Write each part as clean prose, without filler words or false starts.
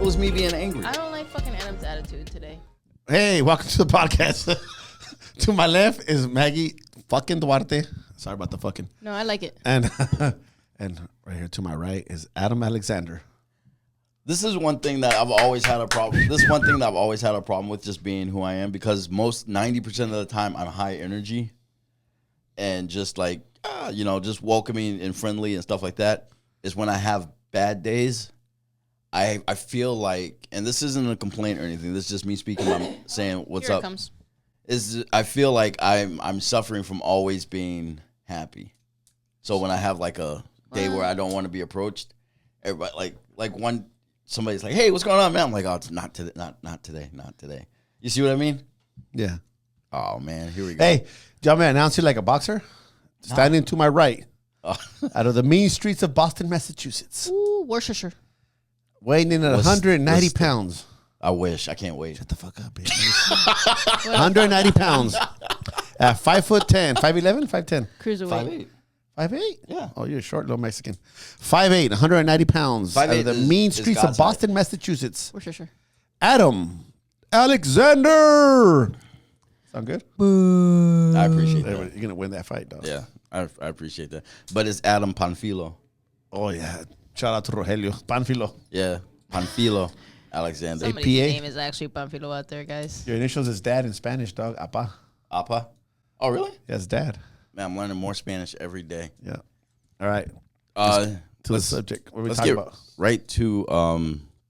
was me being angry. I don't like fucking Adam's attitude today. Hey, welcome to the podcast. To my left is Maggie fucking Duarte. Sorry about the fucking. No, I like it. And and right here to my right is Adam Alexander. This is one thing that I've always had a problem. This is one thing that I've always had a problem with, just being who I am, because 90% of the time I'm high energy and just like, just welcoming and friendly and stuff like that. Is when I have bad days, I feel like, and this isn't a complaint or anything, this is just me speaking, I'm saying what's Here up. It comes. I feel like I'm suffering from always being happy. So when I have like a day where I don't want to be approached, everybody like one somebody's like, "Hey, what's going on, man?" I'm like, "Oh, it's not today, not today." You see what I mean? Yeah. Oh man, here we go. Hey, do you want me to announce you like a boxer? Standing to my right, out of the mean streets of Boston, Massachusetts, Ooh, Worcestershire. weighing in at 190 pounds. I wish. I can't wait. Shut the fuck up, bitch. 190 pounds. At 5'10", 5'11", 5'10". Cruiserweight. 5'8". 5'8"? Yeah. Oh, you're a short little Mexican. 5'8", 190 pounds. 5'8" out of the mean streets of God's Boston, Massachusetts. Worcestershire. Adam Alexander. Sound good? I appreciate that. You're going to win that fight, dog. Yeah, I appreciate that. But it's Adam Panfilo. Oh, yeah. Shout out to Rogelio. Panfilo. Yeah, Panfilo Alexander. Somebody's APA? name is actually Panfilo out there, guys. Your initials is dad in Spanish, dog. Apa. Apa? Oh, really? Yes, dad. Man, I'm learning more Spanish every day. Yeah. All right. To the subject. What are we let's talking get about? right to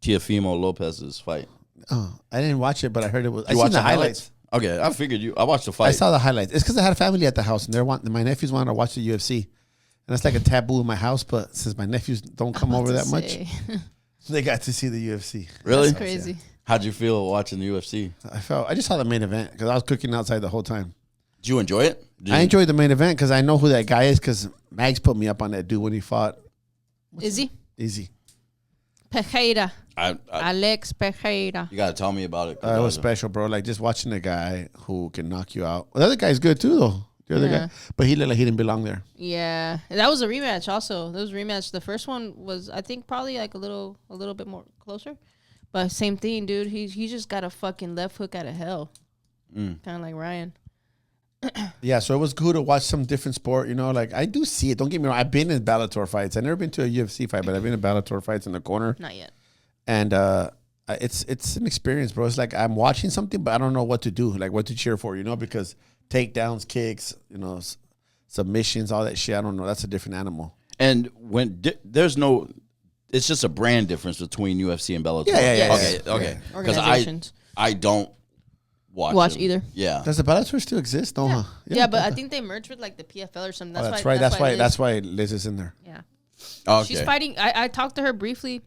Teofimo Lopez's fight. Oh, I didn't watch it, but I heard it was. I You seen watch the highlights. Okay, I figured you. I watched the fight. I saw the highlights. It's because I had a family at the house, and my nephews wanted to watch the UFC. And it's like a taboo in my house, but since my nephews don't come over that much, they got to see the UFC. Really? That's crazy. Yeah. How'd you feel watching the UFC? I just saw the main event because I was cooking outside the whole time. Did you enjoy it? I enjoyed the main event because I know who that guy is because Magz put me up on that dude when he fought. Izzy? Easy. Pereira. I Alex Pereira. you gotta tell me about it. It was special, bro. Like just watching the guy who can knock you out. Well, the other guy's good too, though. The other guy, but he looked like he didn't belong there. Yeah, that was a rematch. Also, that was a rematch. The first one was, I think, probably like a little bit more closer, but same thing, dude. He just got a fucking left hook out of hell, kind of like Ryan. Yeah, so it was cool to watch some different sport. You know, like I do see it. Don't get me wrong. I've been in Bellator fights. I've never been to a UFC fight, but I've been in Bellator fights in the corner. Not yet. And it's an experience, bro. It's like I'm watching something, but I don't know what to do, like what to cheer for, you know, because takedowns, kicks, you know, submissions, all that shit. I don't know. That's a different animal. And when there's no, it's just a brand difference between UFC and Bellator. Yeah. Okay. Because Organizations. I don't watch them. either. Yeah. Does the Bellator still exist? No, huh? Yeah, but I think they merged with like the PFL or something. That's right. That's why Liz is in there. Yeah. Okay. She's fighting. I talked to her briefly,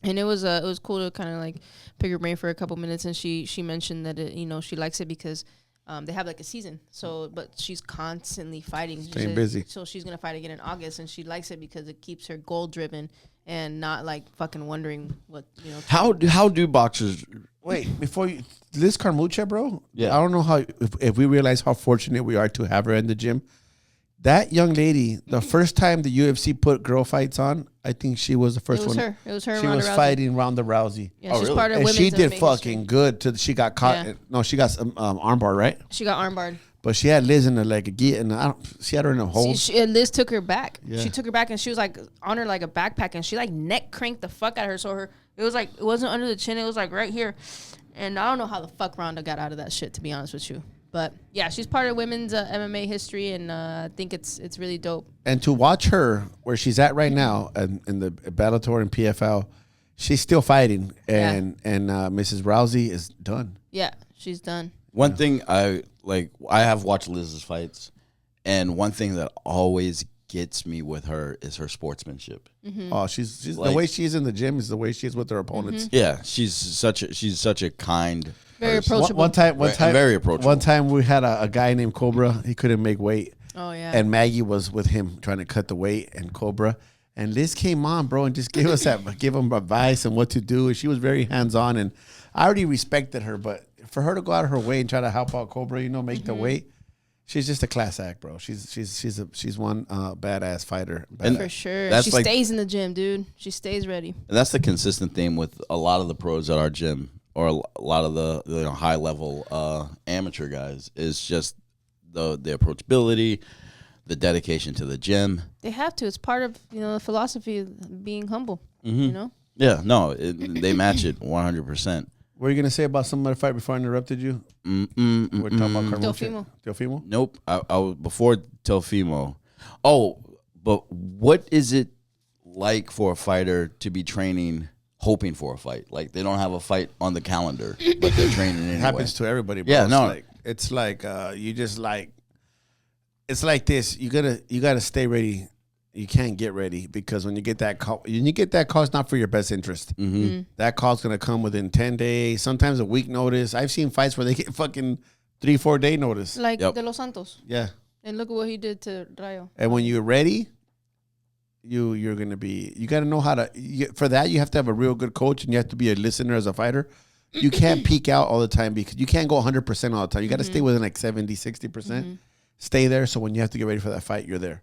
and it was cool to kind of like pick her brain for a couple minutes, and she mentioned that she likes it because they have like a season. So, but she's constantly fighting. Staying busy. So she's gonna fight again in August, and she likes it because it keeps her goal driven and not like fucking wondering what How do boxers? Wait, before you, Liz Carmucha, bro. Yeah. I don't know how if we realize how fortunate we are to have her in the gym. That young lady, the first time the UFC put girl fights on, I think she was the first one. It was her. She Ronda was Rousey. fighting Ronda Rousey. Yeah, she's really? part of And women's she did MMA fucking history. good. She got caught. Yeah. No, she got armbar, right? She got armbarred. But she had Liz in the leg again. She had her in a hole. And Liz took her back. Yeah. She took her back, and she was like on her like a backpack, and she like neck cranked the fuck out of her. So it wasn't under the chin. It was like right here. And I don't know how the fuck Ronda got out of that shit, to be honest with you. But yeah, she's part of women's MMA history, and I think it's really dope. And to watch her where she's at right now in the Bellator and PFL, she's still fighting. And Mrs. Rousey is done. Yeah, she's done. One thing I have watched Liz's fights, and one thing that always gets me with her is her sportsmanship. Mm-hmm. Oh, she's Like, the way she is in the gym is the way she is with her opponents. Yeah, she's such a kind, Very person. approachable. One time, very approachable. One time we had a guy named Cobra. He couldn't make weight. Oh yeah. And Maggie was with him trying to cut the weight and Cobra. And Liz came on, bro, and just gave him advice and what to do. And she was very hands-on. And I already respected her, but for her to go out of her way and try to help out Cobra, make the weight, She's just a class act, bro. She's one badass fighter. And For sure. that's She like- stays in the gym, dude. She stays ready. And that's the consistent theme with a lot of the pros at our gym, or a lot of the high level amateur guys, is just the approachability, the dedication to the gym. They have to. It's part of, the philosophy of being humble, Mm-hmm. Yeah, no, they match it 100%. What are you gonna say about some other fight before I interrupted you? We're talking about Teofimo. Teofimo? Nope. I was before Teofimo. Oh, but what is it like for a fighter to be training, hoping for a fight? Like they don't have a fight on the calendar, but they're training anyway. It happens to everybody, bro. Yeah, no. It's like you just like. It's like this. You gotta stay ready. You can't get ready because when you get that call, it's not for your best interest. Mm-hmm. That call's gonna come within 10 days, sometimes a week notice. I've seen fights where they get fucking 3-4 day notice. Like Yep. De Los Santos. Yeah, And look at what he did to Rayo. and when you're ready, you're gonna be. You gotta know how to. For that, you have to have a real good coach, and you have to be a listener as a fighter. You can't peak out all the time because you can't go 100% all the time. You got to stay within like 70, 60%. Stay there, so when you have to get ready for that fight, you're there.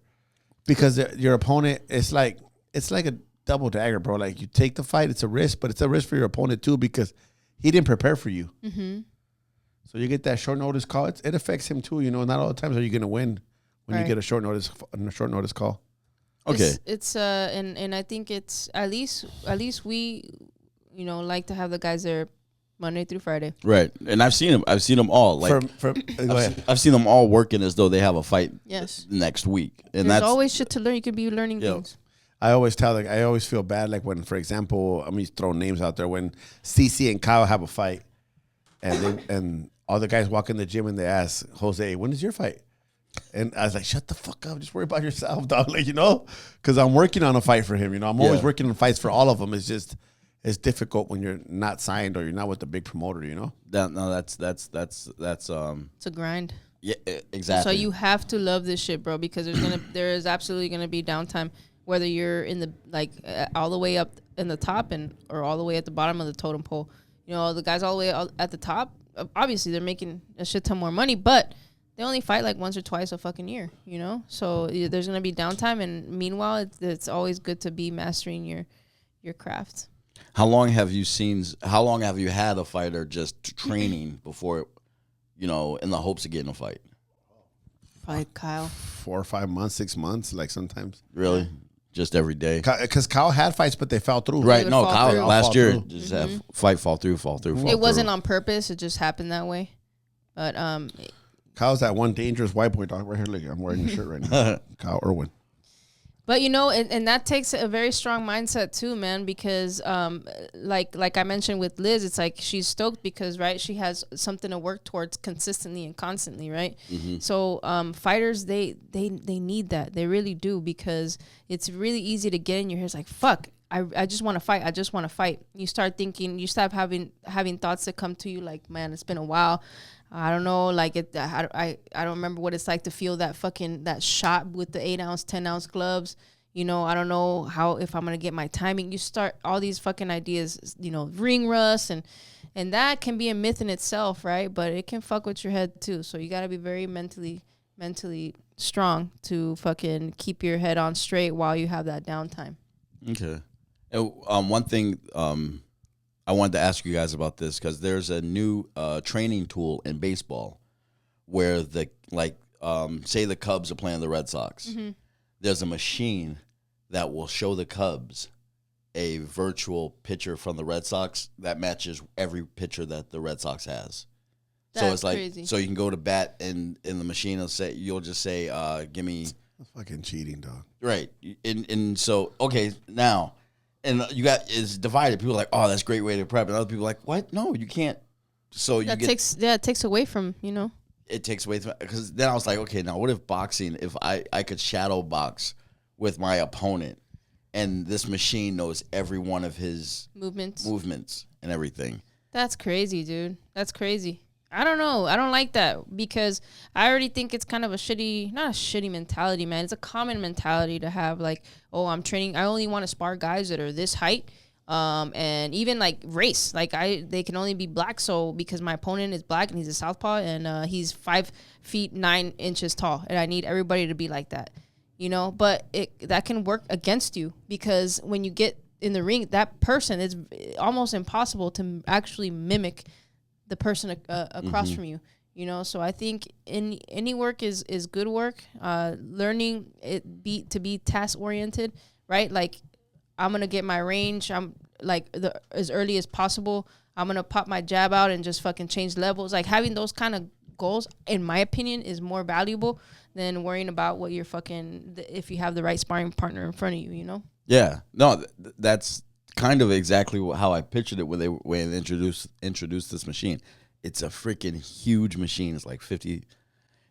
Because your opponent, it's like a double dagger, bro. Like you take the fight, it's a risk, but it's a risk for your opponent too because he didn't prepare for you. Mm-hmm. So you get that short notice call. It affects him too. Not all the times are you gonna win when you Right. get a short notice call. Okay. It's and I think it's at least we, like to have the guys there Monday through Friday. Right. And I've seen them all. Like Go ahead. I've seen them all working as though they have a fight Yes. next week. And There's that's always shit to learn. You could be learning Yeah. things. I always feel bad like when, for example, I'm just throwing names out there when CC and Kyle have a fight, and all the guys walk in the gym and they ask Jose, "When is your fight?" And I was like, "Shut the fuck up! Just worry about yourself, dog." Like because I'm working on a fight for him. I'm always working on fights for all of them. It's just it's difficult when you're not signed or you're not with the big promoter. that's It's a grind. yeah, exactly. So you have to love this shit, bro, because there is absolutely gonna be downtime, whether you're in the all the way up in the top or all the way at the bottom of the totem pole. The guys all the way at the top, obviously they're making a shit ton more money, but they only fight like once or twice a fucking year. So there's gonna be downtime, and meanwhile, it's always good to be mastering your craft. How long have you had a fighter just training before, in the hopes of getting a fight? Probably Kyle. 4 or 5 months, 6 months, like sometimes. Really? Just every day? Because Kyle had fights, but they fell through. Right. would No, fall Kyle through. last year Fall just have fight, fall through. It wasn't on purpose. It just happened that way. But Kyle's that one dangerous white boy dog right here. Look, I'm wearing the shirt right now. Kyle Irwin. But and that takes a very strong mindset too, man, because like I mentioned with Liz, it's like she's stoked because she has something to work towards consistently and constantly, right? Mm-hmm. So fighters they need that. They really do, because it's really easy to get in your head. It's like, fuck, I just want to fight. I just want to fight. You start thinking, you start having thoughts that come to you like, man, it's been a while. I don't know, like I don't remember what it's like to feel that shot with the 8-ounce, 10-ounce gloves. I don't know if I'm gonna get my timing. You start all these fucking ideas, ring rust, and that can be a myth in itself, right? But it can fuck with your head too. So you gotta be very mentally strong to fucking keep your head on straight while you have that downtime. Okay. One thing I wanted to ask you guys about this, because there's a new training tool in baseball where say the Cubs are playing the Red Sox. Mm-hmm. There's a machine that will show the Cubs a virtual pitcher from the Red Sox that matches every pitcher that the Red Sox has. That's so it's like crazy. So you can go to bat and in the machine you'll just say give me. That's fucking cheating, dog. Right. And so okay now. And it's divided. People are like, oh, that's a great way to prep. And other people are like, what? No, you can't. So it takes away from, It takes away from, because then I was like, okay, now what if boxing, if I could shadow box with my opponent and this machine knows every one of his movements and everything. That's crazy, dude. That's crazy. I don't know. I don't like that, because I already think it's kind of not a shitty mentality, man. It's a common mentality to have, like, oh, I'm training. I only want to spar guys that are this height. And even like race, like they can only be black. So because my opponent is black and he's a southpaw and he's 5 feet 9 inches tall, and I need everybody to be like that, you know. But that can work against you because when you get in the ring, that person is almost impossible to actually mimic the person across from you. You know, so I think any work is good work. Learning to be task oriented, right? Like I'm gonna get my range. I'm like as early as possible. I'm gonna pop my jab out and just fucking change levels. Like having those kind of goals, in my opinion, is more valuable than worrying about what you're if you have the right sparring partner in front of you. You know? Yeah. No, that's kind of exactly how I pictured it when they introduced this machine. It's a freaking huge machine. It's like 50.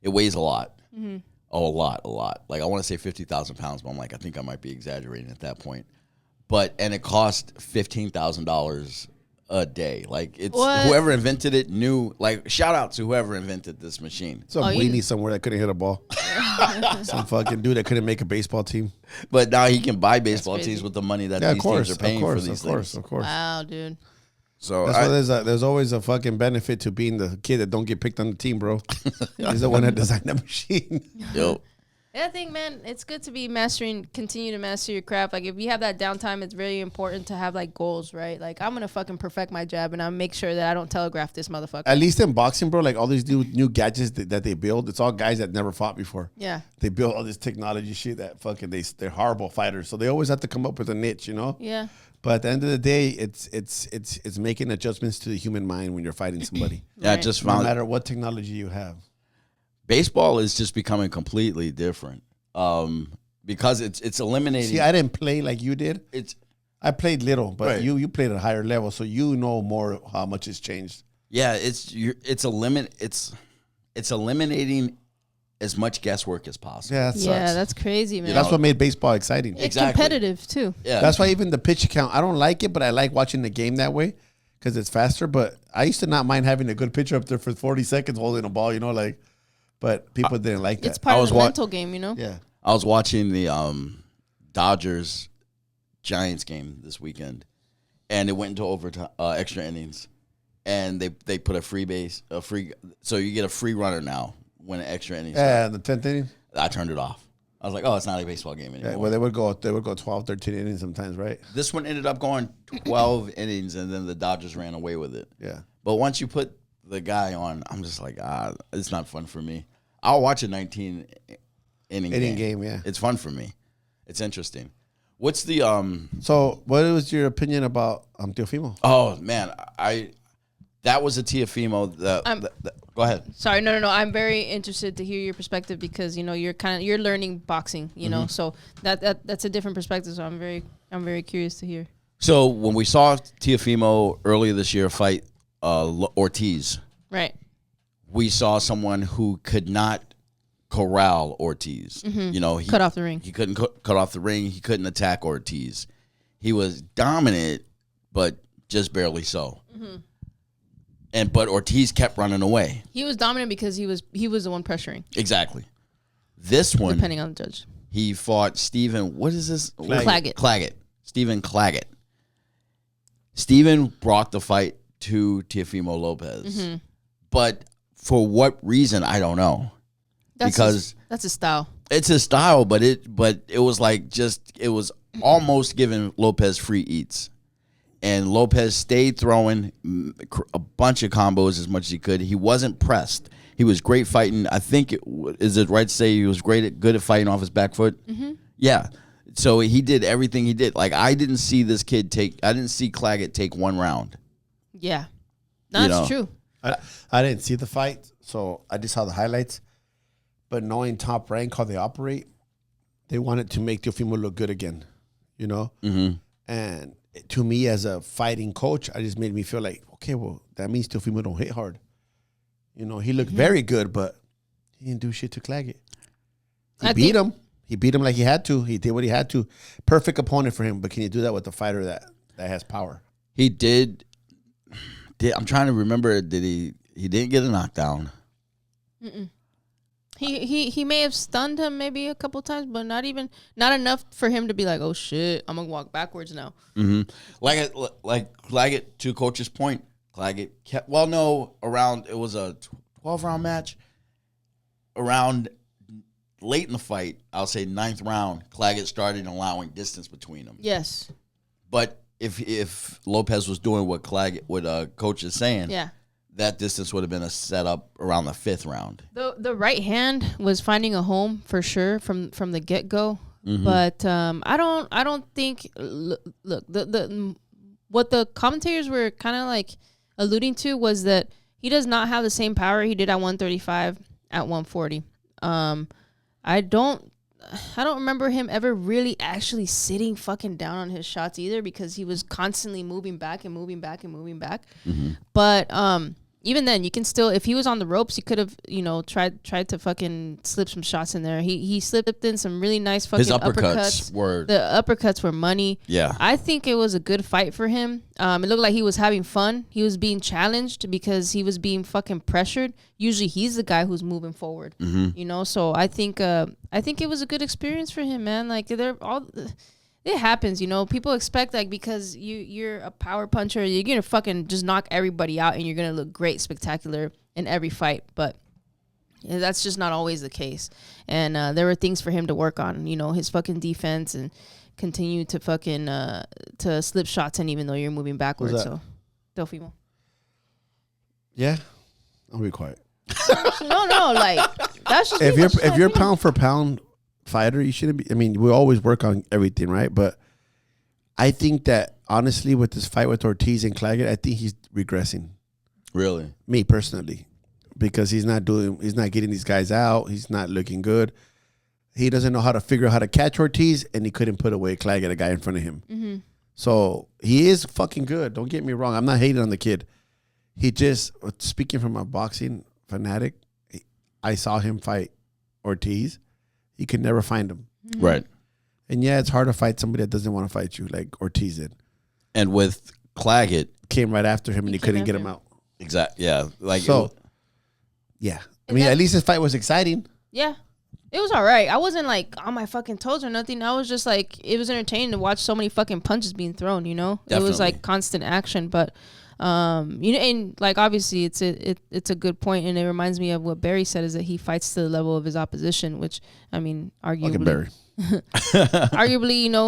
It weighs a lot. Mm-hmm. Oh, a lot. Like I want to say 50,000 pounds, but I'm like, I think I might be exaggerating at that point. And it cost $15,000 a day. Like it's whoever invented it knew. Like shout out to whoever invented this machine. Some weenie somewhere that couldn't hit a ball. Some fucking dude that couldn't make a baseball team. But now he can buy baseball teams with the money that these teams are paying for these things. Of course. Wow, dude. So that's why there's always a fucking benefit to being the kid that don't get picked on the team, bro. He's the one that designed that machine. Yo. I think, man, it's good to be continue to master your craft. Like, if you have that downtime, it's very important to have, like, goals, right? Like, I'm going to fucking perfect my jab, and I'll make sure that I don't telegraph this motherfucker. At least in boxing, bro, like, all these new gadgets that they build, it's all guys that never fought before. Yeah. They build all this technology shit that fucking, they're horrible fighters. So they always have to come up with a niche, you know? Yeah. But at the end of the day, it's making adjustments to the human mind when you're fighting somebody. Yeah, right. just No matter what technology you have. Baseball is just becoming completely different. Because it's eliminating. See, I didn't play like you did. I played little, but right. you played at a higher level, so you know more how much it's changed. Yeah, it's eliminating as much guesswork as possible. Yeah, that sucks. That's crazy, man. That's what made baseball exciting. It's competitive too. Yeah, that's why even the pitch count, I don't like it, but I like watching the game that way because it's faster. But I used to not mind having a good pitcher up there for 40 seconds holding a ball, you know, like. But people didn't like that. It's part of the mental game, you know. Yeah. I was watching the Dodgers Giants game this weekend, and it went into overtime, extra innings, and they put a so you get a free runner now when an extra innings. Yeah, the 10th inning. I turned it off. I was like, oh, it's not a baseball game anymore. Yeah, well, they would go 12, 13 innings sometimes, right? This one ended up going 12 innings, and then the Dodgers ran away with it. Yeah. But once you put the guy on, I'm just like, it's not fun for me. I'll watch a 19 inning game. Yeah. It's fun for me. It's interesting. What's the So, what was your opinion about Teofimo? Oh man, that was a Teofimo. Go ahead. Sorry, no. I'm very interested to hear your perspective because you know you're learning boxing, you know, so that's a different perspective. So I'm very curious to hear. So when we saw Teofimo earlier this year fight Ortiz, right? We saw someone who could not corral Ortiz. Mm-hmm. You know, cut off the ring. He couldn't cut off the ring. He couldn't attack Ortiz. He was dominant, but just barely so. Mm-hmm. But Ortiz kept running away. He was dominant because he was the one pressuring. Exactly. This one, depending on the judge, he fought Stephen. What is this? Claggett. Stephen Claggett. Stephen brought the fight to Teofimo Lopez, but for what reason I don't know. That's a style. It's his style, but it was like it was almost giving Lopez free eats, and Lopez stayed throwing a bunch of combos as much as he could. He wasn't pressed. He was great fighting. I think is it right to say he was good at fighting off his back foot? Mm-hmm. Yeah. So he did everything he did. Like I didn't see Claggett take one round. Yeah, that's true. I didn't see the fight, so I just saw the highlights. But knowing Top Rank, how they operate, they wanted to make Teofimo look good again, you know? Mm-hmm. And to me, as a fighting coach, I just made me feel like, okay, well, that means Teofimo don't hit hard. You know, he looked very good, but he didn't do shit to Claggett. He beat him. He beat him like he had to. He did what he had to. Perfect opponent for him, but can you do that with a fighter that has power? He did. I'm trying to remember. He didn't get a knockdown. He may have stunned him maybe a couple times, but not enough for him to be like, oh shit, I'm gonna walk backwards now. Mm-hmm. Like Claggett, to Coach's point, Claggett kept around, it was a 12-round match. Around late in the fight, I'll say 9th round, Claggett started allowing distance between them. Yes. But if Lopez was doing what Coach is saying, yeah, that distance would have been a setup around the 5th round. The right hand was finding a home for sure from the get go. Mm-hmm. But I don't think look the what the commentators were kind of like alluding to was that he does not have the same power he did at 135 at 140. I don't remember him ever really actually sitting fucking down on his shots either, because he was constantly moving back and moving back and moving back. Mm-hmm. But even then, you can still, if he was on the ropes, he could have, tried to fucking slip some shots in there. He slipped in some really nice fucking uppercuts. The uppercuts were money. Yeah. I think it was a good fight for him. It looked like he was having fun. He was being challenged because he was being fucking pressured. Usually he's the guy who's moving forward. Mm-hmm. So I think it was a good experience for him, man. Like it happens, people expect, like, because you're a power puncher, you're going to fucking just knock everybody out and you're going to look great, spectacular in every fight. But that's just not always the case. And there were things for him to work on, his fucking defense, and continue to fucking to slip shots, and even though you're moving backwards. So, Delfimo. Yeah, I'll be quiet. No, like, that's just if you're pound for pound fighter, you shouldn't be. I mean, we always work on everything, right? But I think that honestly, with this fight with Ortiz and Claggett, I think he's regressing. Really? Me personally, because he's not getting these guys out. He's not looking good. He doesn't know how to figure out how to catch Ortiz, and he couldn't put away Claggett, a guy in front of him. Mm-hmm. So he is fucking good. Don't get me wrong. I'm not hating on the kid. He just, speaking from a boxing fanatic, I saw him fight Ortiz. He could never find him. Mm-hmm. Right. And yeah, it's hard to fight somebody that doesn't want to fight you, like Ortiz did. And with Claggett, came right after him, and he couldn't get him out. Exactly. Yeah. Yeah. I mean, at least his fight was exciting. Yeah. It was all right. I wasn't like on my fucking toes or nothing. I was just like, it was entertaining to watch so many fucking punches being thrown, Definitely. It was like constant action. But and like, obviously it's a good point, and it reminds me of what Barry said, is that he fights to the level of his opposition, which, I mean, arguably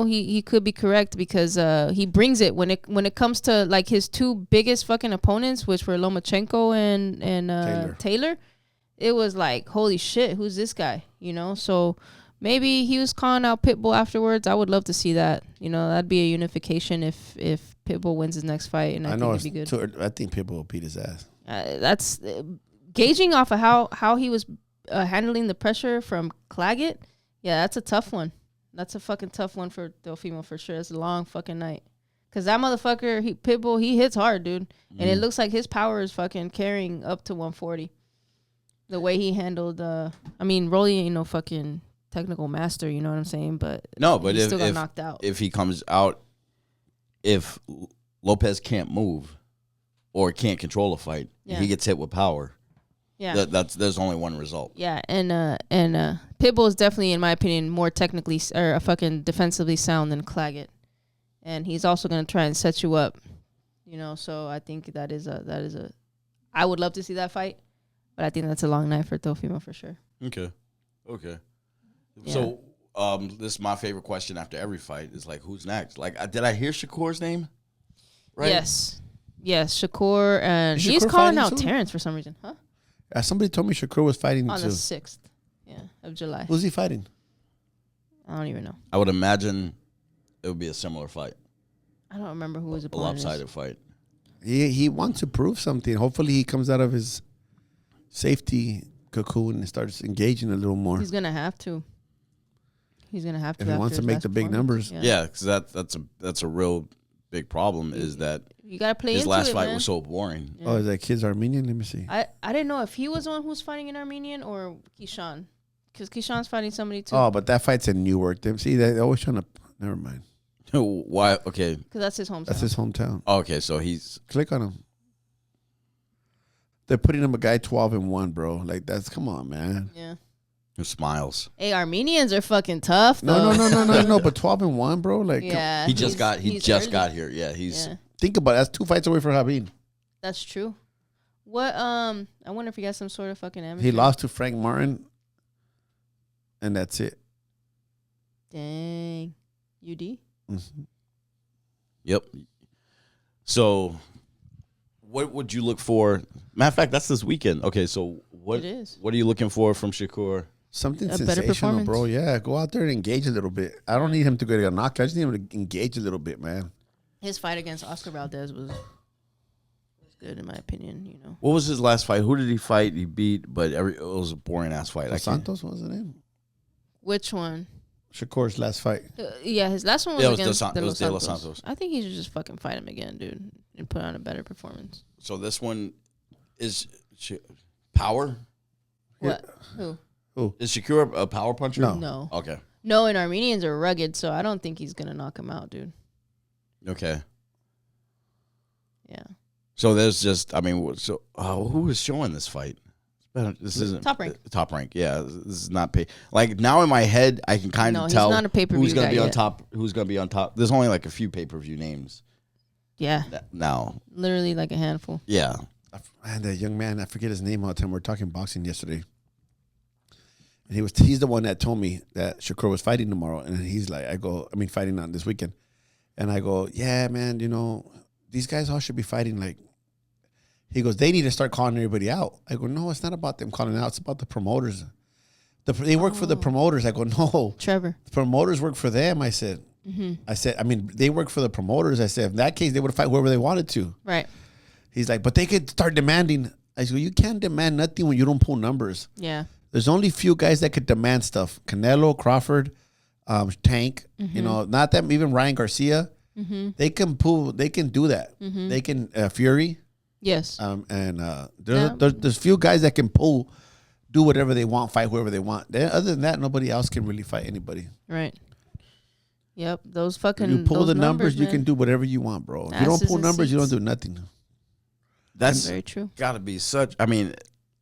he could be correct, because he brings it when it comes to like his two biggest fucking opponents, which were Lomachenko and Taylor. It was like, holy shit, who's this guy? So maybe he was calling out Pitbull afterwards. I would love to see that. That'd be a unification if Pitbull wins his next fight, and I think it'd be good. I think Pitbull will beat his ass. That's gauging off of how he was handling the pressure from Claggett. Yeah, that's a tough one. That's a fucking tough one for Delfimo for sure. It's a long fucking night. Because that motherfucker, Pitbull, he hits hard, dude. And it looks like his power is fucking carrying up to 140. The way he handled, Rolly ain't no fucking technical master, you know what I'm saying? But he still got knocked out. If he comes out, if Lopez can't move or can't control a fight, he gets hit with power. Yeah, there's only one result. Yeah, and Pitbull is definitely, in my opinion, more technically or fucking defensively sound than Claggett, and he's also gonna try and set you up, So I think that is a. I would love to see that fight. But I think that's a long night for Delfimo for sure. Okay. Yeah. So this is my favorite question after every fight is like, who's next? Like, did I hear Shakur's name? Right? Yes, Shakur, and he's calling out Terrence for some reason, huh? Somebody told me Shakur was fighting on the 6th, of July. Who's he fighting? I don't even know. I would imagine it would be a similar fight. I don't remember who was a lopsided fight. He wants to prove something. Hopefully, he comes out of his safety cocoon and starts engaging a little more. He's gonna have to. If he wants to make the big numbers. Yeah, because that's a real big problem. Is that you gotta play his into last it, fight man. Was so boring. Yeah. Oh, is that kid's Armenian? Let me see. I didn't know if he was the one who was fighting an Armenian or Keyshawn, because Keyshawn's fighting somebody too. Oh, but that fight's in Newark. See, they're always trying to. Never mind. Why? Okay. Because that's his hometown. That's his hometown. Oh, okay, so he's click on him. They're putting him a guy 12-1, bro. Like, come on, man. Yeah. Who smiles? Hey, Armenians are fucking tough. No, Though. But 12-1, bro. Like, Yeah, He just got early. here. Yeah, he's. Yeah, think about it. That's 2 fights away from Habib. that's true. What? I wonder if he got some sort of fucking amateur. He lost to Frank Martin, and that's it. Dang. UD. Mm-hmm. Yep. So, what would you look for? Matter of fact, that's this weekend. Okay, so what? It is. What are you looking for from Shakur? Something A better sensational, bro. performance. Yeah, go out there and engage a little bit. I don't need him to get a knockout. I just need him to engage a little bit, man. His fight against Oscar Valdez was good in my opinion. You know. What was his last fight? Who did he fight? He beat, but it was a boring ass fight. Dos Santos was the name. Which one? Shakur's last fight. Yeah, his last one was Yeah, it was against it was De Los Santos. Santos. I think he should just fucking fight him again, dude, and put on a better performance. So this one is power. What? Who? Is Shakur a power puncher? No. No. Okay. No, and Armenians are rugged, so I don't think he's gonna knock him out, dude. Okay. Yeah. So there's just, I mean, so who is showing this fight? This isn't Top Rank. Top Rank, yeah. This is not pay. Like now in my head, I can kind of No, tell he's not a pay-per-view who's gonna guy be on yet. top. Who's gonna be on top? There's only like a few pay-per-view names Yeah. now. Literally like a handful. Yeah. And that young man, I forget his name all the time. We were talking boxing yesterday. And he's the one that told me that Shakur was fighting tomorrow. And he's like, fighting on this weekend. And I go, yeah, man, you know, these guys all should be fighting. Like, he goes, they need to start calling everybody out. I go, no, it's not about them calling out. It's about the promoters. They work for the promoters. I go, no. Trevor. The promoters work for them. I said, they work for the promoters. I said, in that case, they would fight whoever they wanted to. Right. He's like, but they could start demanding. I said, you can't demand nothing when you don't pull numbers. Yeah. There's only few guys that could demand stuff. Canelo, Crawford, Tank, you know, not them, even Ryan Garcia. They can do that. They can, Fury. Yes. There's few guys that can do whatever they want, fight whoever they want. Other than that, nobody else can really fight anybody. Right. Yep. Those fucking. You pull those the numbers, you man. can do whatever you want, bro. If you don't Asses pull and numbers, you don't seats. do nothing. That's Very true. gotta be such, I mean.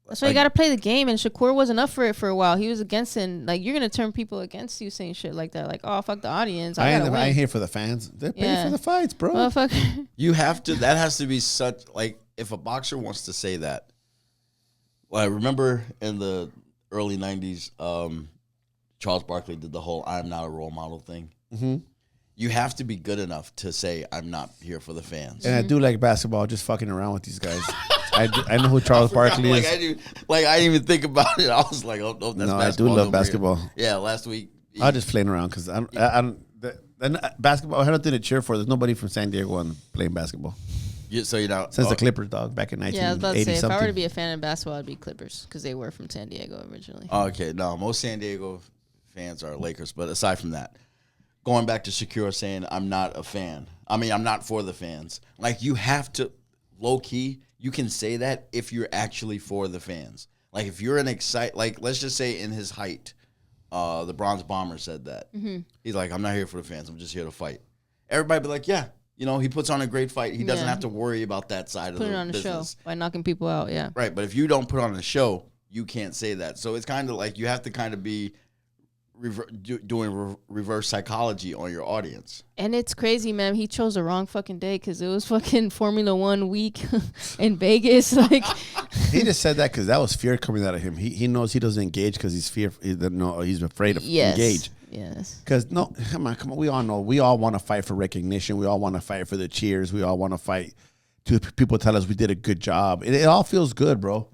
That's why you got to play the game. And Shakur wasn't up for it for a while. He was against it. Like, you're going to turn people against you saying shit like that. Like, oh, fuck the audience. I ain't here for the fans. They're paying for the fights, bro. Motherfucker. You have to, that has to be such, like, if a boxer wants to say that. Well, I remember in the early 90s, Charles Barkley did the whole I'm not a role model thing. Mm-hmm. You have to be good enough to say, I'm not here for the fans. And I do like basketball, just fucking around with these guys. I know who Charles Barkley is. I didn't even think about it. I was like, oh, no, that's No, basketball. I do love over here. basketball. Yeah, last week. I'm just playing around because basketball, I had nothing to cheer for. There's nobody from San Diego on playing basketball. So you know, Since the Clippers, dog, back in 1980 Yeah, I was about to say, something. if I were to be a fan of basketball, it'd be Clippers because they were from San Diego originally. Okay, no, most San Diego fans are Lakers. But aside from that, going back to Shakur saying, I'm not a fan. I mean, I'm not for the fans. Like, you have to, low key, you can say that if you're actually for the fans. Like, if you're like, let's just say in his height, the Bronze Bomber said that. Mm-hmm. He's like, I'm not here for the fans. I'm just here to fight. Everybody be like, yeah. You know, he puts on a great fight. He doesn't have to worry about that side of the business. Put it on a show by knocking people out, yeah. Right, but if you don't put on a show, you can't say that. So it's kind of like you have to kind of be doing reverse psychology on your audience. And it's crazy, man. He chose the wrong fucking day because it was fucking Formula One week in Vegas. Like, he just said that because that was fear coming out of him. He knows he doesn't engage because he's he's afraid of engage. Yes. Because come on. We all know. We all want to fight for recognition. We all want to fight for the cheers. We all want to fight to people tell us we did a good job. It all feels good, bro.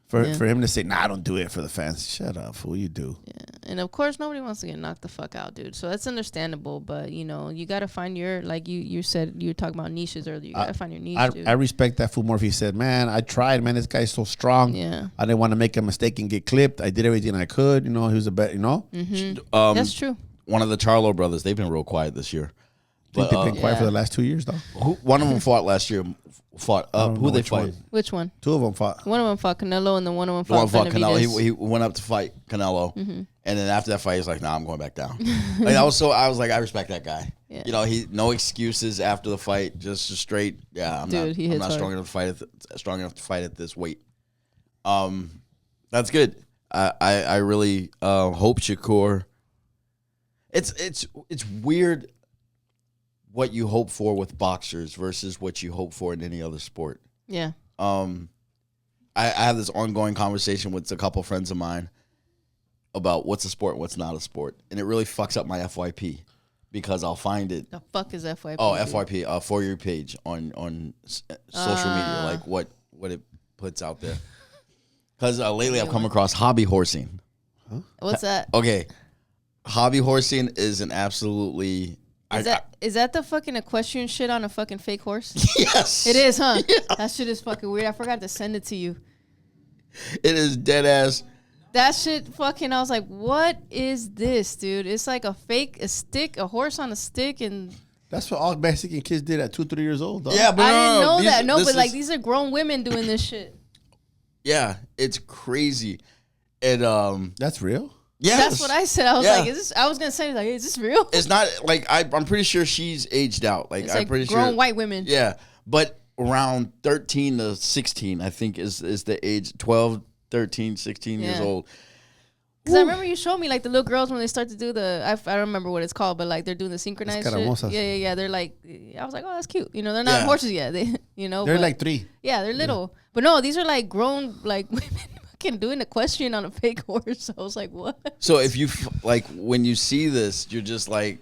For him to say, nah, I don't do it for the fans. Shut up, fool. You do. Yeah. And of course, nobody wants to get knocked the fuck out, dude. So that's understandable. But, you know, you got to find your, like you said, you were talking about niches earlier. You got to find your niche, dude. I respect that fool more if he said, man, I tried, man. This guy's so strong. Yeah. I didn't want to make a mistake and get clipped. I did everything I could. You know, he was a bet, you know? Mm-hmm. That's true. One of the Charlo brothers, they've been real quiet this year. I think they've been quiet for the last 2 years, though. One of them fought last year. Who they fight? Which one? Two of them fought. One of them fought Canelo, and then one of them The one fought fought Canelo. Benavidez. He went up to fight Canelo, and then after that fight, he's like, "Nah, I'm going back down." Like I was like, I respect that guy. Yeah. You know, no excuses after the fight, just straight. Yeah, I'm not strong enough to fight strong enough to fight at this weight. That's good. I really hope Shakur. It's weird what you hope for with boxers versus what you hope for in any other sport. Yeah. I have this ongoing conversation with a couple friends of mine about what's a sport and what's not a sport. And it really fucks up my FYP because I'll find it. The fuck is FYP? Oh, FYP, For You page on social media, like what it puts out there. Because lately I've come across hobby horsing. Huh? What's that? Okay. Hobby horsing is an absolutely... Is that the fucking equestrian shit on a fucking fake horse? Yes. It is, huh? Yeah. That shit is fucking weird. I forgot to send it to you. It is dead ass. That shit fucking, I was like, what is this, dude? It's like a stick, a horse on a stick, and... That's what all Mexican kids did at 2-3 years old, dog. Yeah, but I didn't know that. No, but like, is, these are grown women doing this shit. Yeah, it's crazy. And That's real? yeah, That's what I said. I was Yeah. like, is this? I was gonna say, like, is this real? It's not like I'm pretty sure she's aged out. Like It's I'm like pretty grown sure. white women. Yeah, but around 13 to 16, I think is the age. 12, 13, 16 years Yeah. old. Because I remember you showed me like the little girls when they start to do I don't remember what it's called, but like they're doing the synchronized shit. Escaramuzas. Yeah. They're like, I was like, oh, that's cute. You know, they're not Yeah. horses yet. They, They're but, like 3. yeah, they're little. But no, these are like grown like women fucking doing equestrian on a fake horse. I was like, what? So if you like when you see this, you're just like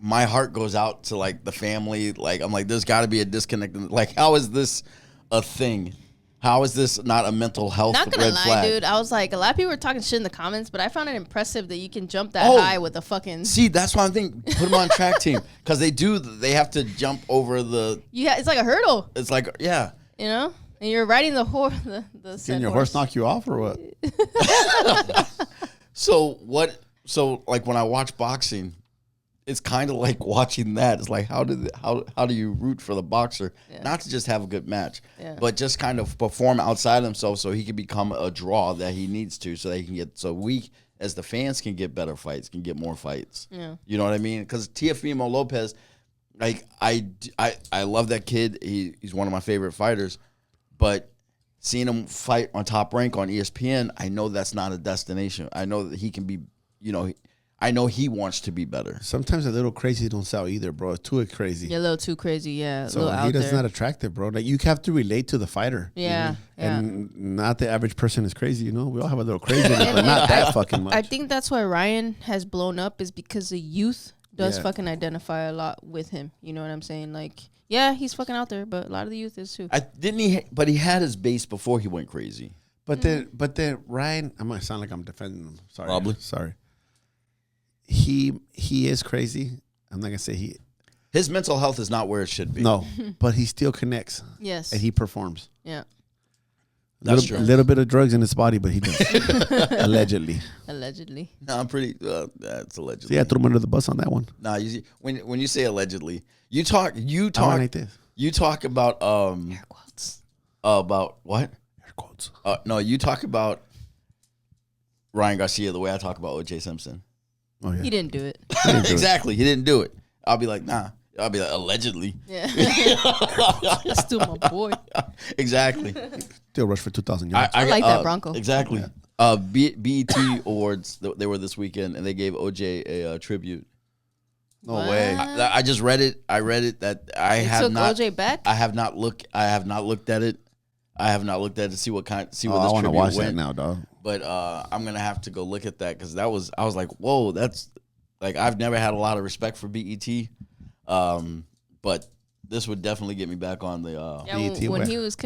my heart goes out to like the family. Like I'm like, there's got to be a disconnect. Like, how is this a thing? How is this not a mental health Not gonna red lie, flag? dude. I was like, a lot of people were talking shit in the comments, but I found it impressive that you can jump that Oh. high with a fucking. See, that's why I'm thinking put them on track team because they have to jump over the. Yeah, it's like a hurdle, It's like and you're riding the horse. The Can said your horse knock you off or what? So what? So like when I watch boxing, it's kind of like watching that. It's like how do you root for the boxer? Yeah. Not to just have a good match, Yeah. but just kind of perform outside himself so he can become a draw that he needs to, so they can get we as the fans can get better fights, can get more fights. Yeah. You know what I mean? Because Teofimo Lopez, like I love that kid. He's one of my favorite fighters, but seeing him fight on Top Rank on ESPN, I know that's not a destination. I know that he can be, I know he wants to be better. Sometimes a little crazy don't sell either, bro. It's too crazy. You're a little too crazy, yeah. So a little he out does there. not attractive, bro. Like you have to relate to the fighter. Yeah, yeah. And not the average person is crazy, We all have a little crazy, but not that fucking much. I think that's why Ryan has blown up is because the youth does Yeah. fucking identify a lot with him. You know what I'm saying? Like, yeah, he's fucking out there, but a lot of the youth is too. But he had his base before he went crazy. But then Ryan, I'm gonna sound like I'm defending him. Sorry, Probably. Sorry. He is crazy. I'm not gonna say His mental health is not where it should be. no, but he still connects Yes. and he performs. Yeah. That's A true. little bit of drugs in his body, but he does. Allegedly. Allegedly. No, I'm pretty. That's allegedly. So yeah, I threw him under the bus on that one. Nah, you see, when you say allegedly, you talk I went like this. you talk about Air quotes. about what? Air quotes. No, you talk about Ryan Garcia the way I talk about O.J. Simpson. Oh yeah. He didn't do it. didn't do it. Exactly, he didn't do it. I'll be like, nah. I'll be like, allegedly. Yeah. That's still my boy. Exactly. Still rush for 2,000 yards. I like that Bronco. Exactly. BET Awards, they were this weekend, and they gave OJ a tribute. no What? way. I just read it. I read it that I They have took not. OJ back? I have not looked at it. I have not looked at it to see what I this want to tribute watch went. that now, dog. But I'm gonna have to go look at that because I was like, whoa, that's like I've never had a lot of respect for BET, but this would definitely get me back on the. Yeah, BET when went. he was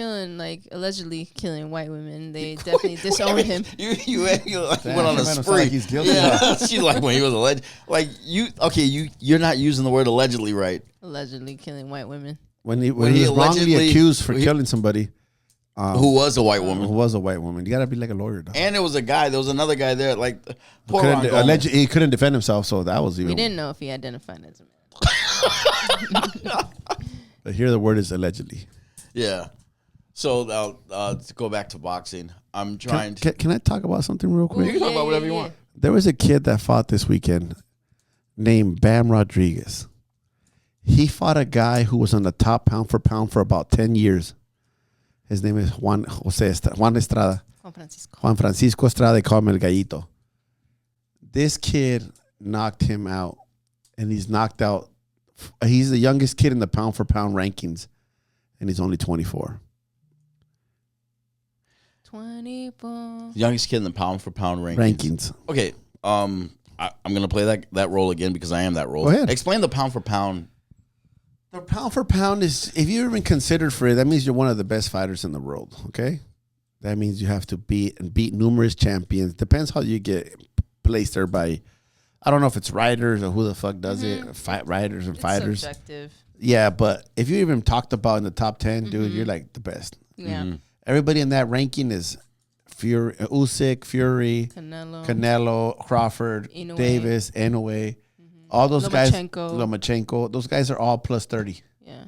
allegedly killing white women, they definitely disowned him. You went on a Damn, sound spree. like he's guilty. Yeah, she's like when he was alleged. Like you're not using the word allegedly right. Allegedly killing white women. When he When he was wrongly allegedly- accused for killing somebody, Who was a white who woman? was a white woman. You gotta be like a lawyer, dog. And it was a guy. There was another guy there. Like poor Ron Goldman. He couldn't defend himself, so that was We even. didn't know if he identified as a man. But here the word is allegedly. Yeah. So to go back to boxing, I'm trying to. Can I talk about something real quick? You can talk about whatever you want. There was a kid that fought this weekend named Bam Rodriguez. He fought a guy who was on the top pound for about 10 years. His name is Juan Estrada. Juan Francisco Estrada, they call him El Gallito. This kid knocked him out, and he's knocked out. He's the youngest kid in the pound for pound rankings, and he's only 24. 24. Youngest kid in the pound for pound Rankings. Okay. I'm gonna play that role again because I am that role. Go ahead. Explain the pound for pound. The pound for pound is, if you're even considered for it, that means you're one of the best fighters in the world. Okay, that means you have to beat numerous champions. Depends how you get placed there by, I don't know if it's writers or who the fuck does it. Fight writers and fighters. Subjective. Yeah, but if you even talked about in the top 10, dude, you're like the best. Yeah. Everybody in that ranking is Fury, Usyk, Fury, Canelo, Crawford, Inoue. Davis, Inoue. All those Lomachenko. Those guys are all plus 30. Yeah.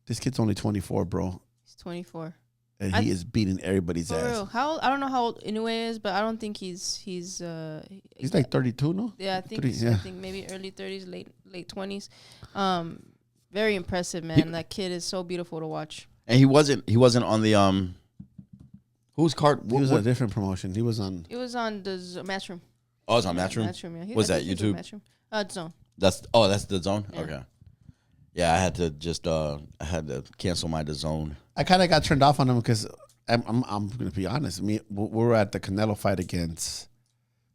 This kid's only 24, bro. He's 24. And he is beating everybody's For ass. real. I don't know how old Inoue is, but I don't think he's like 32, no? Yeah, I think 30, yeah. I think maybe early 30s, late 20s. Very impressive, man. That kid is so beautiful to watch. And he wasn't on the whose card? He was on a different promotion. He was on the Matchroom. Oh, it's on Matchroom. Matchroom, yeah. Was that YouTube? Matchroom. Zone. That's the Zone. Yeah. Okay. Yeah, I had to cancel my DAZN. I kind of got turned off on him because I'm going to be honest. We were at the Canelo fight against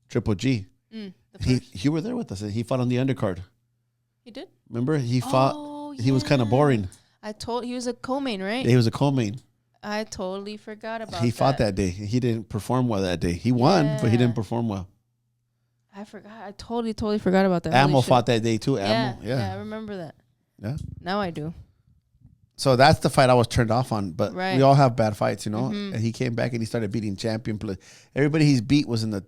Triple G. You were there with us. He fought on the undercard. He did? Remember? He fought. Oh, He was kind of boring. He was a co-main, right? Yeah, he was a co-main. I totally forgot about that. He fought that day. He didn't perform well that day. He won, but he didn't perform well. I forgot. I totally forgot about that. Ammo fought that day too. Ammo. Yeah, I remember that. Yeah. Now I do. So that's the fight I was turned off on. But we all have bad fights, you know. Mm-hmm. And he came back and he started beating champion. Everybody he's beat was in the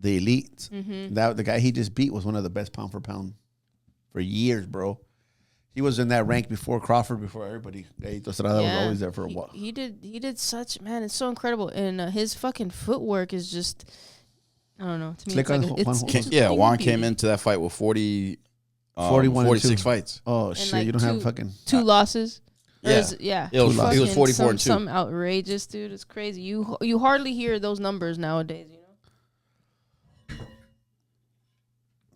elites. Mm-hmm. The guy he just beat was one of the best pound for pound for years, bro. He was in that rank before Crawford, before everybody. Estrada was always there for a while. He did such, man. It's so incredible, and his fucking footwork is just, I don't know. To me, Juan came into that fight with 41, 46 fights. Oh shit! Like you don't have fucking two losses. Yeah, He was 44 and 2. Some outrageous, dude. It's crazy. You hardly hear those numbers nowadays. You know.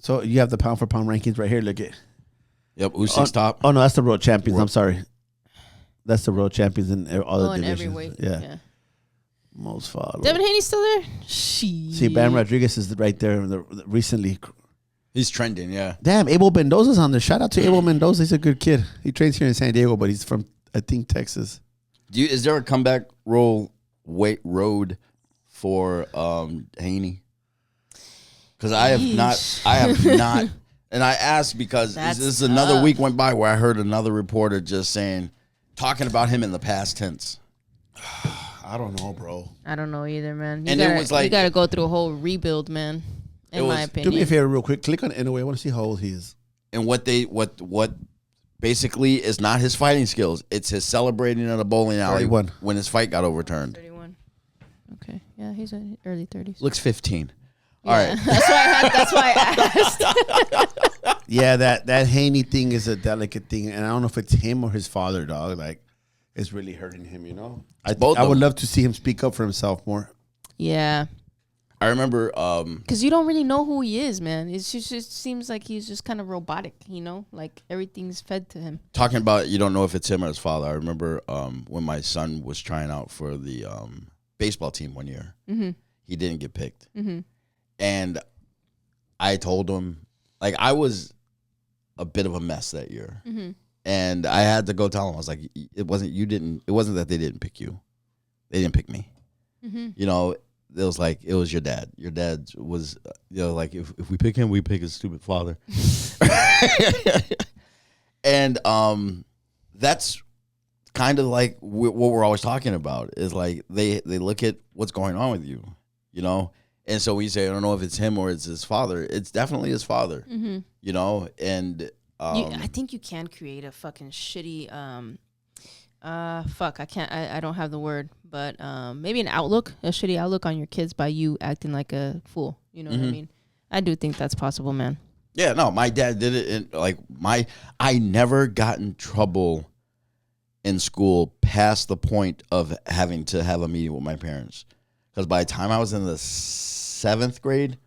So you have the pound for pound rankings right here. Look at. Yep, Usyk's top. Oh no, that's the world champions. I'm sorry, that's the world champions in all the divisions. Every weight. Yeah. Most followed. Devin Haney's still there. See, Bam Rodriguez is right there. Recently, he's trending. Yeah. Damn, Abel Mendoza's on there. Shout out to Abel Mendoza. He's a good kid. He trains here in San Diego, but he's from I think Texas. Is there a comeback road for Haney? Because I have not. And I asked because this is another week went by where I heard another reporter just talking about him in the past tense. I don't know, bro. I don't know either, man. It was like you got to go through a whole rebuild, man. In my opinion. Do me a favor, real quick. Click on Inoue. I want to see how old he is. And what basically is not his fighting skills. It's his celebrating at a bowling alley 31. when his fight got overturned. 31. Okay, yeah, he's in early 30s. Looks 15. Yeah. All right. That's why I asked. Yeah, that Haney thing is a delicate thing, and I don't know if it's him or his father, dog. Like, it's really hurting him, you know. I would love to see him speak up for himself more. Yeah. I remember because you don't really know who he is, man. It just seems like he's just kind of robotic, you know, like everything's fed to him. Talking about you don't know if it's him or his father. I remember when my son was trying out for the baseball team one year. Mm-hmm. He didn't get picked. Mm-hmm. And I told him, like, I was a bit of a mess that year. Mm-hmm. And I had to go tell him, I was like, it wasn't that they didn't pick you. They didn't pick me. Mm-hmm. You know, it was your dad. Your dad was, like, if we pick him, we pick his stupid father. And that's kind of like what we're always talking about is like they look at what's going on with you, you know? And so we say, I don't know if it's him or it's his father. It's definitely his father, mm-hmm. you know? And I think you can create a fucking shitty, I don't have the word, but maybe a shitty outlook on your kids by you acting like a fool. You know what I mean? I do think that's possible, man. Yeah, no, my dad did it. I never got in trouble in school past the point of having to have a meeting with my parents. Because by the time I was in the 7th grade,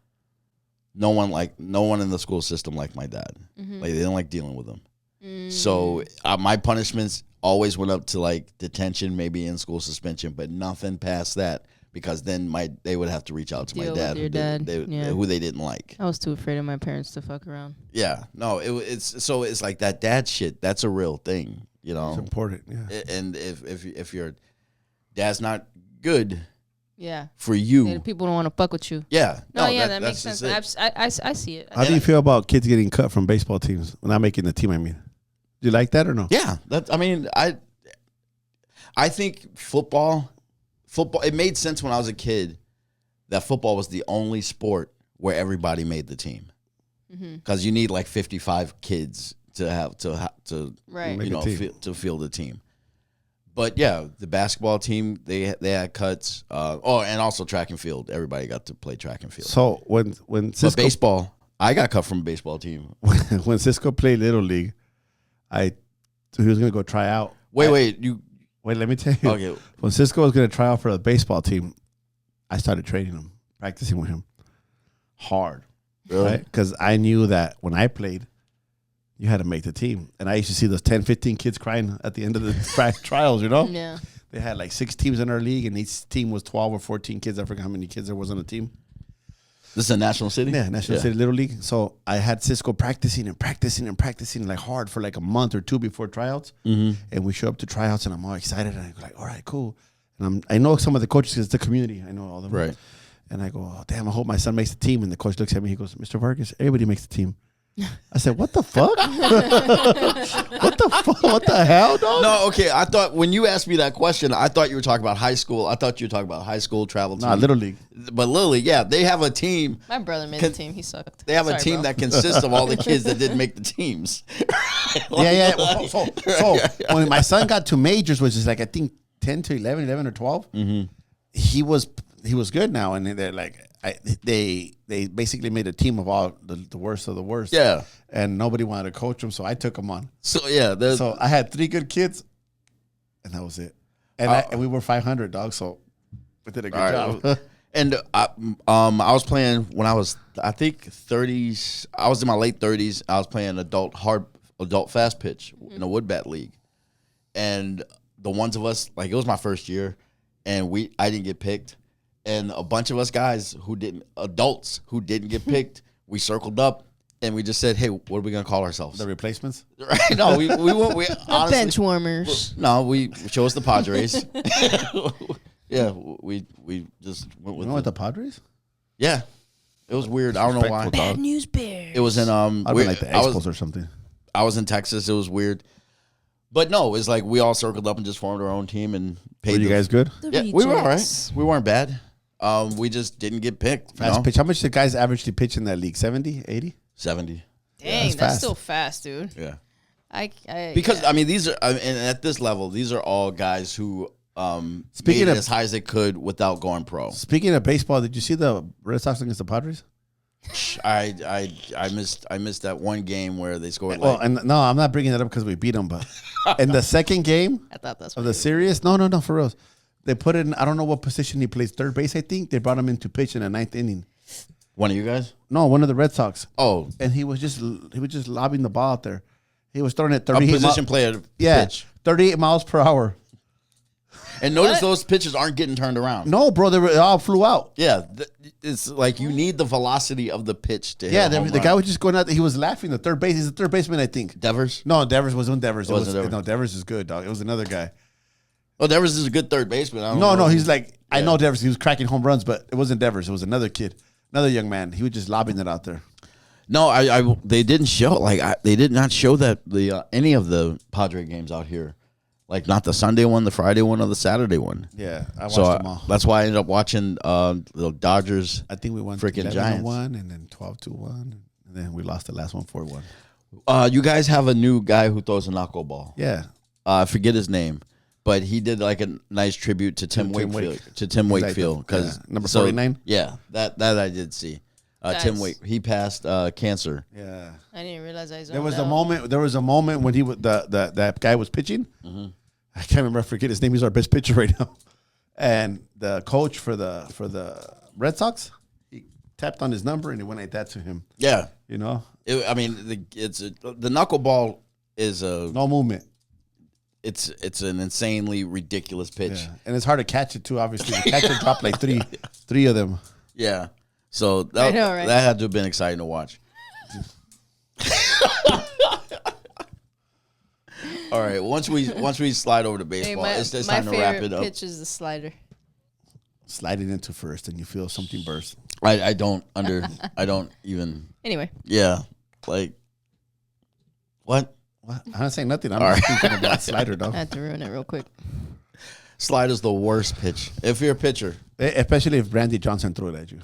no one in the school system liked my dad. Like they didn't like dealing with him. So my punishments always went up to like detention, maybe in school suspension, but nothing past that. Because then they would have to reach out to my dad, who they didn't like. I was too afraid of my parents to fuck around. Yeah, no, it's like that dad shit. That's a real thing, you know. It's important, yeah. And if your dad's not good, for Yeah, you, people don't want to fuck with you. Yeah, that makes sense. I see it. How do you feel about kids getting cut from baseball teams? Not making the team, I mean. Do you like that or no? Yeah, I think football, it made sense when I was a kid that football was the only sport where everybody made the team. Because you need like 55 kids to right. you know, to field the team. But yeah, the basketball team, they had cuts. And also track and field. Everybody got to play track and field. So when Cisco, but baseball, I got cut from a baseball team. When Cisco played Little League, he was gonna go try out. Wait, let me tell you. Okay. When Cisco was gonna try out for the baseball team, I started training him, practicing with him hard. Really? Right? Because I knew that when I played, you had to make the team. And I used to see those 10, 15 kids crying at the end of the trials, you know? Yeah. They had like 6 teams in our league, and each team was 12 or 14 kids. I forgot how many kids there was on the team. This is a national city? Yeah, National City Little League. So I had Cisco practicing like hard for like a month or 2 before tryouts. And we show up to tryouts, and I'm all excited. And I go like, all right, cool. And I know some of the coaches because it's the community. I know all of them. Right. And I go, oh, damn, I hope my son makes the team. And the coach looks at me. He goes, Mr. Vargas, everybody makes the team. I said, what the fuck? What the fuck? What the hell, dog? No, okay. I thought when you asked me that question, I thought you were talking about high school. I thought you were talking about high school travel team. Nah, Little League. But Little League, yeah, they have a team. My brother made the team. He sucked. They have a team that consists of all the kids that didn't make the teams. Yeah. So when my son got to majors, which is like I think 10 to 11 or 12, he was good now, and they're like they basically made a team of all the worst of the worst. Yeah, and nobody wanted to coach him, so I took him on. So yeah, so I had 3 good kids, and that was it. And we were 500, dog. So we did a good job. And I was playing when I was, I think 30s. I was in my late 30s. I was playing adult fast pitch in a wood bat league, and the ones of us, like, it was my first year, and I didn't get picked, and a bunch of us guys adults who didn't get picked, we circled up and we just said, hey, what are we gonna call ourselves? The replacements? Right? No, we honestly, bench warmers. No, we chose the Padres. Yeah, we just went with the Padres? Yeah. It was weird. I don't know why. Bad news bears. It was in I'd be like the Expos or something. I was in Texas. It was weird. But no, it's like we all circled up and just formed our own team and paid. Were you guys good? Yeah, we were all right. We weren't bad. We just didn't get picked. Fast pitch. How much did guys averagely pitch in that league? 70, 80? 70. Dang, that's still fast, dude. Yeah. Because I mean, these are, and at this level, these are all guys who speaking made of, it as high as they could without going pro. Speaking of baseball, did you see the Red Sox against the Padres? I missed that one game where they scored. Well, and no, I'm not bringing that up because we beat them, but in the second game I thought that's of the series, no, for real, they put it in. I don't know what position he plays. Third base, I think. They brought him in to pitch in the 9th inning. One of you guys? No, one of the Red Sox. Oh, and he was just lobbing the ball out there. He was throwing it 38 a position player. Yeah, pitch. 38 miles per hour. And notice those pitches aren't getting turned around. No, bro, they all flew out. Yeah, it's like you need the velocity of the pitch to hit. Yeah, the guy was just going out there. He was laughing. The third base. He's the third baseman, I think. Devers? No, Devers wasn't Devers. Devers. No, Devers is good, dog. It was another guy. Oh, Devers is a good third baseman. No, he's like, I know Devers. He was cracking home runs, but it wasn't Devers. It was another kid, another young man. He was just lobbing it out there. No, they didn't show, they did not show that any of the Padre games out here. Like, not the Sunday one, the Friday one, or the Saturday one. Yeah, I watched them all. That's why I ended up watching the Dodgers. I think we won freaking Giants 11-1 and then 12-1, and then we lost the last one 4-1. You guys have a new guy who throws a knuckleball. Yeah. I forget his name, but he did like a nice tribute to Tim Wakefield. To Tim Wakefield, because number 49. Yeah, that I did see. Tim Wake, he passed cancer. Yeah, I didn't realize I. There was a moment when he that guy was pitching. Mm-hmm. I can't remember. I forget his name. He's our best pitcher right now. And the coach for the Red Sox, he tapped on his number and he went like that to him. Yeah. You know? The knuckleball is no movement. It's an insanely ridiculous pitch. Yeah. And it's hard to catch it too, obviously. The catcher dropped like three of them. Yeah. So that had to have been exciting to watch. All right. Once we slide over to baseball, it's time to wrap it up. My favorite pitch is the slider. Slide it into first, and you feel something burst. I don't even. Anyway. Yeah. Like. What? I'm not saying nothing. I'm just thinking about slider, though. I had to ruin it real quick. Slider's the worst pitch. If you're a pitcher. Especially if Randy Johnson threw it at you.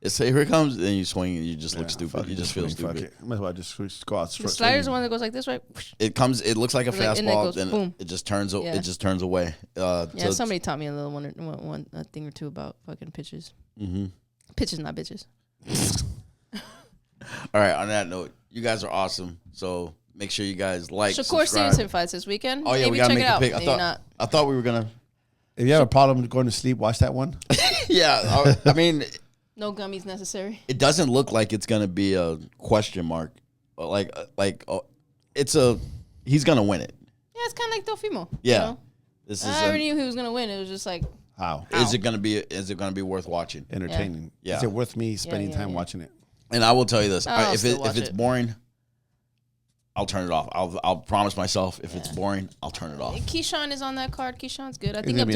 It's here it comes, and you swing, and you just look stupid. You just feel stupid. Might as well just go out. The slider's the one that goes like this, right? It comes. It looks like a fastball, then boom. it just turns. Yeah. It just turns away. Somebody taught me a little a thing or two about fucking pitches. Mm-hmm. Pitches, not bitches. All right. On that note, you guys are awesome. So make sure you guys like. Shakur subscribe. Stevenson fights this weekend. Oh yeah, Maybe we gotta check make it a out. pick. Maybe not. I thought we were gonna. If you have a problem going to sleep, watch that one. Yeah, I mean. No gummies necessary. It doesn't look like it's gonna be a question mark, he's gonna win it. Yeah, it's kind of like Dofimo. Yeah, you know? this is. I already knew he was gonna win. It was just like how is it gonna be worth watching? Entertaining. Yeah. Is it worth me spending time watching it? And I will tell you this: I'll if it's boring, I'll turn it off. I'll promise myself if it's boring, I'll turn it off. Keyshawn is on that card. Keyshawn's good. I think gonna be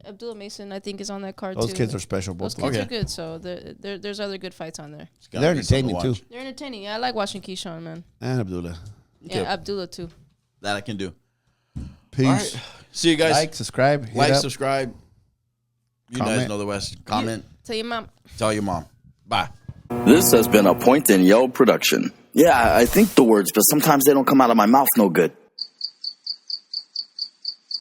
Abdullah Mason, I think, is on that card Those too. kids are special. Both Those kids are good. So there's other good fights on there. They're entertaining too. They're entertaining. Yeah, I like watching Keyshawn, man. And Abdullah. Yeah, Abdullah too. That I can do. Peace. All right. See you guys. Subscribe. Subscribe. You guys know the rest. Comment. Tell your mom. Tell your mom. Bye. This has been a Point and Yell production. Yeah, I think the words, but sometimes they don't come out of my mouth no good.